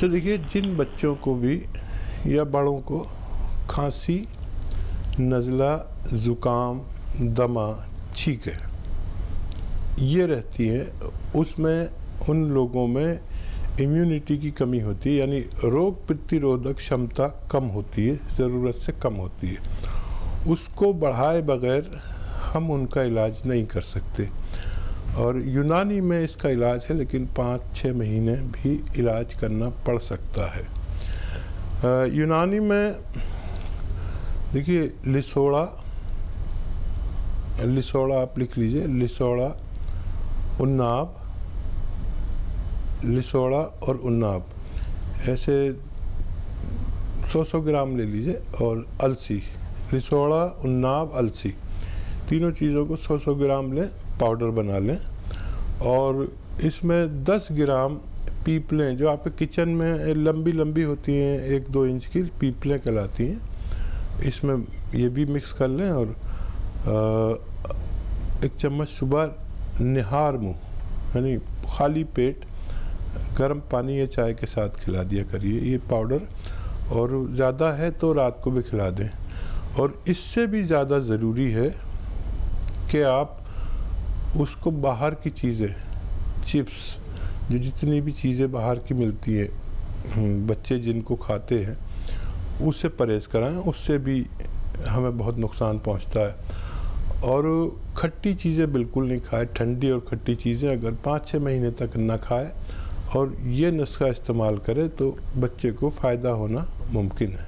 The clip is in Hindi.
तो देखिए, जिन बच्चों को भी या बड़ों को खांसी, नज़ला, ज़ुकाम, दमा, छींकें ये रहती है, उसमें उन लोगों में इम्यूनिटी की कमी होती है, यानी रोग प्रतिरोधक क्षमता कम होती है, ज़रूरत से कम होती है। उसको बढ़ाए बगैर हम उनका इलाज नहीं कर सकते। और यूनानी में इसका इलाज है, लेकिन 5-6 महीने भी इलाज करना पड़ सकता है। यूनानी में देखिए, लिसोड़ा आप लिख लीजिए, लिसोड़ा और उन्नाब ऐसे 100 ग्राम ले लीजिए। और अलसी, लिसोड़ा, उन्नाब, अलसी तीनों चीज़ों को 100 ग्राम लें, पाउडर बना लें। और इसमें 10 ग्राम पीपलें, जो आपके किचन में लंबी लंबी होती हैं, 1-2 इंच की पीपलें कहलाती हैं, इसमें ये भी मिक्स कर लें। और 1 चम्मच सुबह निहार मुँह, यानी खाली पेट गर्म पानी या चाय के साथ खिला दिया करिए ये पाउडर। और ज़्यादा है तो रात को भी खिला दें। और इससे भी ज़्यादा ज़रूरी है कि आप उसको बाहर की चीज़ें, चिप्स, जो जितनी भी चीज़ें बाहर की मिलती हैं, बच्चे जिनको खाते हैं, उससे परहेज़ कराएं, उससे भी हमें बहुत नुकसान पहुंचता है। और खट्टी चीज़ें बिल्कुल नहीं खाएं, ठंडी और खट्टी चीज़ें अगर 5-6 महीने तक ना खाएं और ये नुस्खा इस्तेमाल करें तो बच्चे को फ़ायदा होना मुमकिन है।